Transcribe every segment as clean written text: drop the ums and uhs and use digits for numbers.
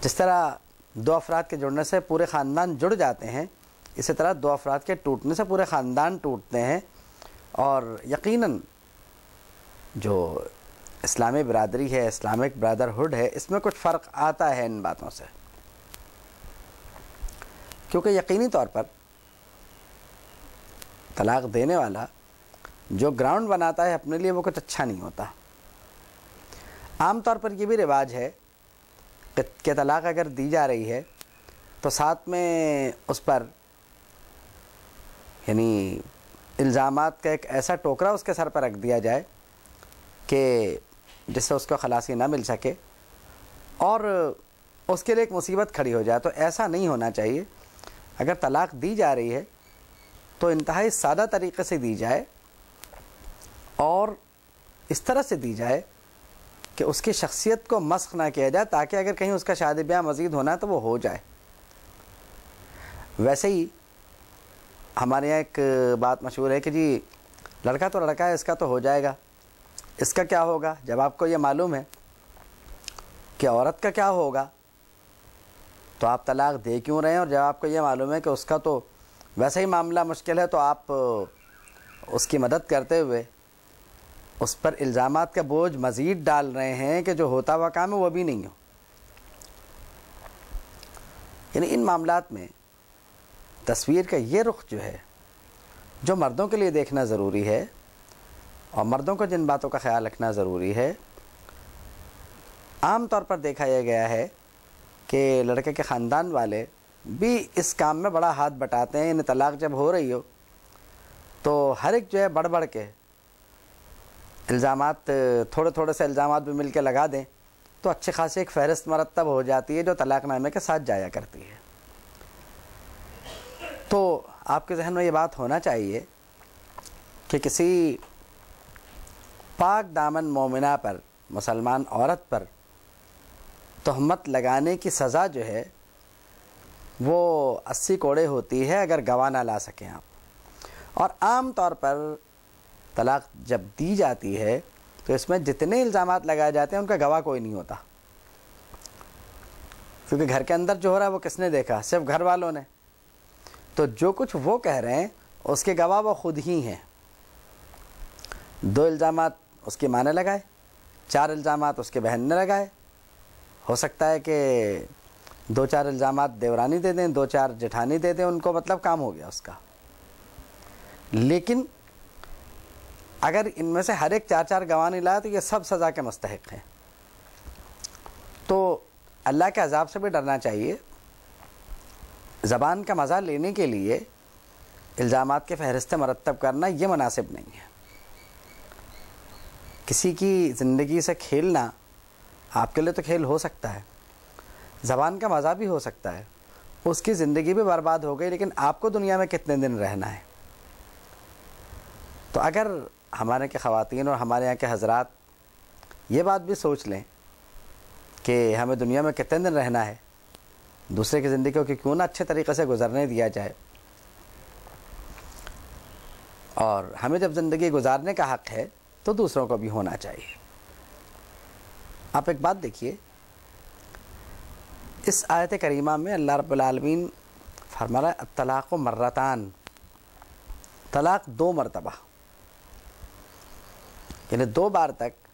جس طرح دو افراد کے جڑنے سے پورے خاندان جڑ جاتے ہیں، اسی طرح دو افراد کے ٹوٹنے سے پورے خاندان ٹوٹتے ہیں. اور یقیناً جو اسلامی برادری ہے، اسلامک برادرہڈ ہے، اس میں کچھ فرق آتا ہے ان باتوں سے، کیونکہ یقینی طور پر طلاق دینے والا جو گراؤنڈ بناتا ہے اپنے لیے وہ کچھ اچھا نہیں ہوتا. عام طور پر یہ بھی رواج ہے کہ طلاق اگر دی جا رہی ہے تو ساتھ میں اس پر یعنی الزامات کا ایک ایسا ٹوکرا اس کے سر پر رکھ دیا جائے کہ جس سے اس کو خلاصی نہ مل سکے اور اس کے لیے ایک مصیبت کھڑی ہو جائے. تو ایسا نہیں ہونا چاہیے. اگر طلاق دی جا رہی ہے تو انتہائی سادہ طریقے سے دی جائے اور اس طرح سے دی جائے کہ اس کی شخصیت کو مسخ نہ کیا جائے، تاکہ اگر کہیں اس کا شادی بیاہ مزید ہونا ہے تو وہ ہو جائے. ویسے ہی ہمارے یہاں ایک بات مشہور ہے کہ جی لڑکا تو لڑکا ہے، اس کا تو ہو جائے گا، اس کا کیا ہوگا؟ جب آپ کو یہ معلوم ہے کہ عورت کا کیا ہوگا تو آپ طلاق دے کیوں رہے ہیں؟ اور جب آپ کو یہ معلوم ہے کہ اس کا تو ویسے ہی معاملہ مشکل ہے تو آپ اس کی مدد کرتے ہوئے اس پر الزامات کا بوجھ مزید ڈال رہے ہیں کہ جو ہوتا ہوا کام ہے وہ بھی نہیں ہو. یعنی ان معاملات میں تصویر کا یہ رخ جو ہے، جو مردوں کے لیے دیکھنا ضروری ہے اور مردوں کو جن باتوں کا خیال رکھنا ضروری ہے، عام طور پر دیکھا یہ گیا ہے کہ لڑکے کے خاندان والے بھی اس کام میں بڑا ہاتھ بٹاتے ہیں. یعنی طلاق جب ہو رہی ہو تو ہر ایک جو ہے بڑھ بڑھ کے الزامات، تھوڑے تھوڑے سے الزامات بھی مل کے لگا دیں تو اچھی خاصی ایک فہرست مرتب ہو جاتی ہے جو طلاق نامے کے ساتھ جایا کرتی ہے. تو آپ کے ذہن میں یہ بات ہونا چاہیے کہ کسی پاک دامن مومنہ پر، مسلمان عورت پر تہمت لگانے کی سزا جو ہے وہ 80 کوڑے ہوتی ہے اگر گواہ نہ لا سکیں آپ. اور عام طور پر طلاق جب دی جاتی ہے تو اس میں جتنے الزامات لگائے جاتے ہیں ان کا گواہ کوئی نہیں ہوتا، کیونکہ گھر کے اندر جو ہو رہا ہے وہ کس نے دیکھا؟ صرف گھر والوں نے. تو جو کچھ وہ کہہ رہے ہیں اس کے گواہ وہ خود ہی ہیں. 2 الزامات اس کی ماں نے لگائے، 4 الزامات اس کے بہن نے لگائے، ہو سکتا ہے کہ 2-4 الزامات دیورانی دے دیں، 2-4 جٹھانی دے دیں، ان کو مطلب کام ہو گیا اس کا. لیکن اگر ان میں سے ہر ایک 4-4 گواہ نہیں لایا تو یہ سب سزا کے مستحق ہیں. تو اللہ کے عذاب سے بھی ڈرنا چاہیے. زبان کا مزہ لینے کے لیے الزامات کے فہرستیں مرتب کرنا یہ مناسب نہیں ہے. کسی کی زندگی سے کھیلنا آپ کے لیے تو کھیل ہو سکتا ہے، زبان کا مزہ بھی ہو سکتا ہے، اس کی زندگی بھی برباد ہو گئی، لیکن آپ کو دنیا میں کتنے دن رہنا ہے؟ تو اگر ہمارے کے خواتین اور ہمارے یہاں کے حضرات یہ بات بھی سوچ لیں کہ ہمیں دنیا میں کتنے دن رہنا ہے، دوسرے کی زندگی کو کیوں نہ اچھے طریقے سے گزرنے دیا جائے، اور ہمیں جب زندگی گزارنے کا حق ہے تو دوسروں کو بھی ہونا چاہیے. آپ ایک بات دیکھیے، اس آیت کریمہ میں اللہ رب العالمین فرما رہا ہے الطلاق مرتان، طلاق 2 مرتبہ، یعنی 2 بار تک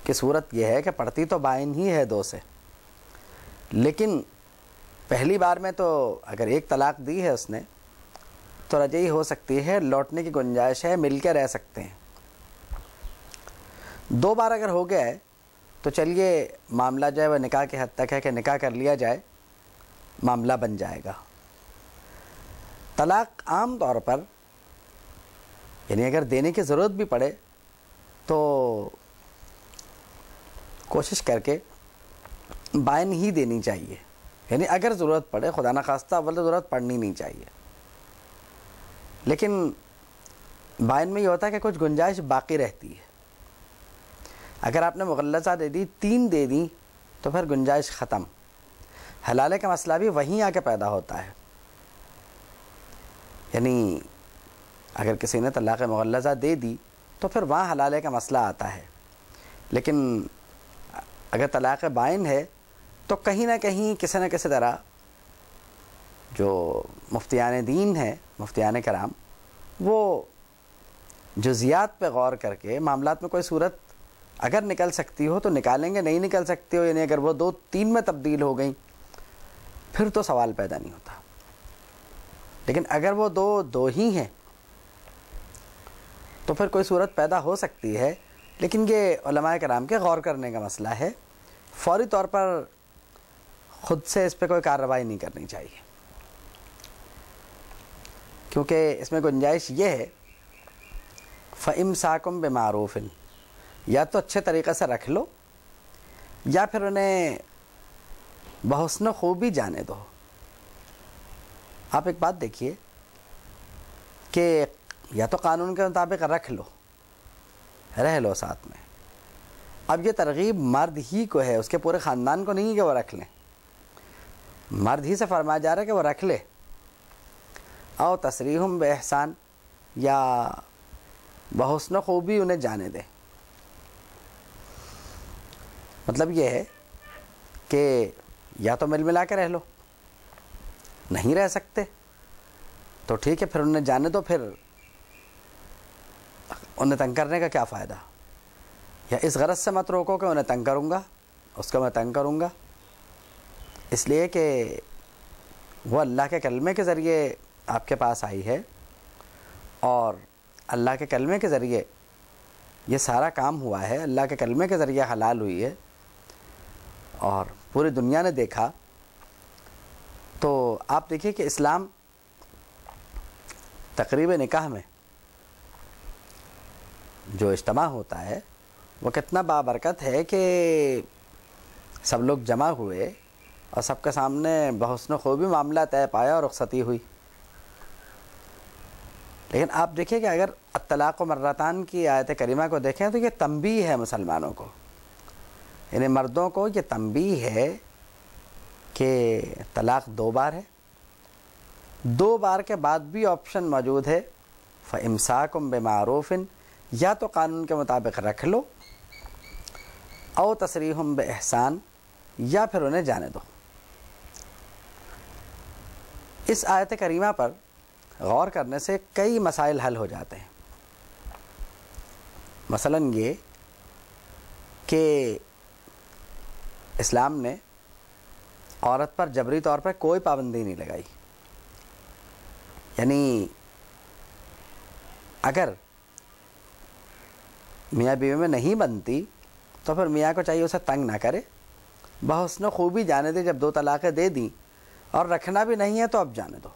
کی صورت یہ ہے کہ پڑتی تو بائن ہی ہے 2 سے، لیکن پہلی بار میں تو اگر 1 طلاق دی ہے اس نے تو رجعی ہو سکتی ہے، لوٹنے کی گنجائش ہے، مل کے رہ سکتے ہیں. 2 بار اگر ہو گیا ہے تو چلیے معاملہ جو ہے وہ نکاح کے حد تک ہے کہ نکاح کر لیا جائے، معاملہ بن جائے گا. طلاق عام طور پر یعنی اگر دینے کی ضرورت بھی پڑے تو کوشش کر کے بائن ہی دینی چاہیے. یعنی اگر ضرورت پڑے، خدا نخواستہ اول تو ضرورت پڑنی نہیں چاہیے، لیکن بائن میں یہ ہوتا ہے کہ کچھ گنجائش باقی رہتی ہے. اگر آپ نے مغلظہ دے دی، 3 دے دی تو پھر گنجائش ختم. حلالے کا مسئلہ بھی وہیں آ کے پیدا ہوتا ہے. یعنی اگر کسی نے طلاق مغلظہ دے دی تو پھر وہاں حلالے کا مسئلہ آتا ہے، لیکن اگر طلاق بائن ہے تو کہیں نہ کہیں کسی نہ کسی طرح جو مفتیان دین ہیں، مفتیان کرام، وہ جزیات پہ غور کر کے معاملات میں کوئی صورت اگر نکل سکتی ہو تو نکالیں گے، نہیں نکل سکتی ہو، یعنی اگر وہ 2-3 میں تبدیل ہو گئیں پھر تو سوال پیدا نہیں ہوتا. لیکن اگر وہ دو ہی ہیں تو پھر کوئی صورت پیدا ہو سکتی ہے. لیکن یہ علماء کرام کے غور کرنے کا مسئلہ ہے، فوری طور پر خود سے اس پہ کوئی کارروائی نہیں کرنی چاہیے، کیونکہ اس میں گنجائش یہ ہے فَإِمْسَاكُمْ بِمَعْرُوفٍ، یا تو اچھے طریقے سے رکھ لو یا پھر انہیں بحسن خوبی جانے دو. آپ ایک بات دیکھیے کہ یا تو قانون کے مطابق رکھ لو، رہ لو ساتھ میں. اب یہ ترغیب مرد ہی کو ہے، اس کے پورے خاندان کو نہیں کہ وہ رکھ لیں، مرد ہی سے فرمایا جا رہا ہے کہ وہ رکھ لے. او تسریحم باحسان، یا بحسن خوبی انہیں جانے دے. مطلب یہ ہے کہ یا تو مل ملا کے رہ لو، نہیں رہ سکتے تو ٹھیک ہے، پھر انہیں جانے دو، پھر انہیں تنگ کرنے کا کیا فائدہ. یا اس غرض سے مت روکو کہ انہیں تنگ کروں گا، اس کو میں تنگ کروں گا، اس لیے کہ وہ اللہ کے کلمے کے ذریعے آپ کے پاس آئی ہے، اور اللہ کے کلمے کے ذریعے یہ سارا کام ہوا ہے، اللہ کے کلمے کے ذریعے حلال ہوئی ہے، اور پوری دنیا نے دیکھا. تو آپ دیکھیے کہ اسلام تقریب نکاح میں جو اجتماع ہوتا ہے وہ کتنا بابرکت ہے کہ سب لوگ جمع ہوئے اور سب کے سامنے بحسن خوبی معاملہ طے پایا اور رخصتی ہوئی. لیکن آپ دیکھیں کہ اگر الطلاق مرتان کی آیت کریمہ کو دیکھیں تو یہ تنبیہ ہے مسلمانوں کو، یعنی مردوں کو یہ تنبیہ ہے کہ طلاق 2 بار ہے، 2 بار کے بعد بھی آپشن موجود ہے فَإِمْسَاكُمْ بِمَعْرُوفٍ، یا تو قانون کے مطابق رکھ لو، او تسریحم بِإِحْسَان، یا پھر انہیں جانے دو. اس آیت کریمہ پر غور کرنے سے کئی مسائل حل ہو جاتے ہیں. مثلا یہ کہ اسلام نے عورت پر جبری طور پر کوئی پابندی نہیں لگائی. یعنی اگر میاں بیوی میں نہیں بنتی تو پھر میاں کو چاہیے اسے تنگ نہ کرے، بحسن خوبی جانے دے. جب 2 طلاقیں دے دیں اور رکھنا بھی نہیں ہے تو اب جانے دو.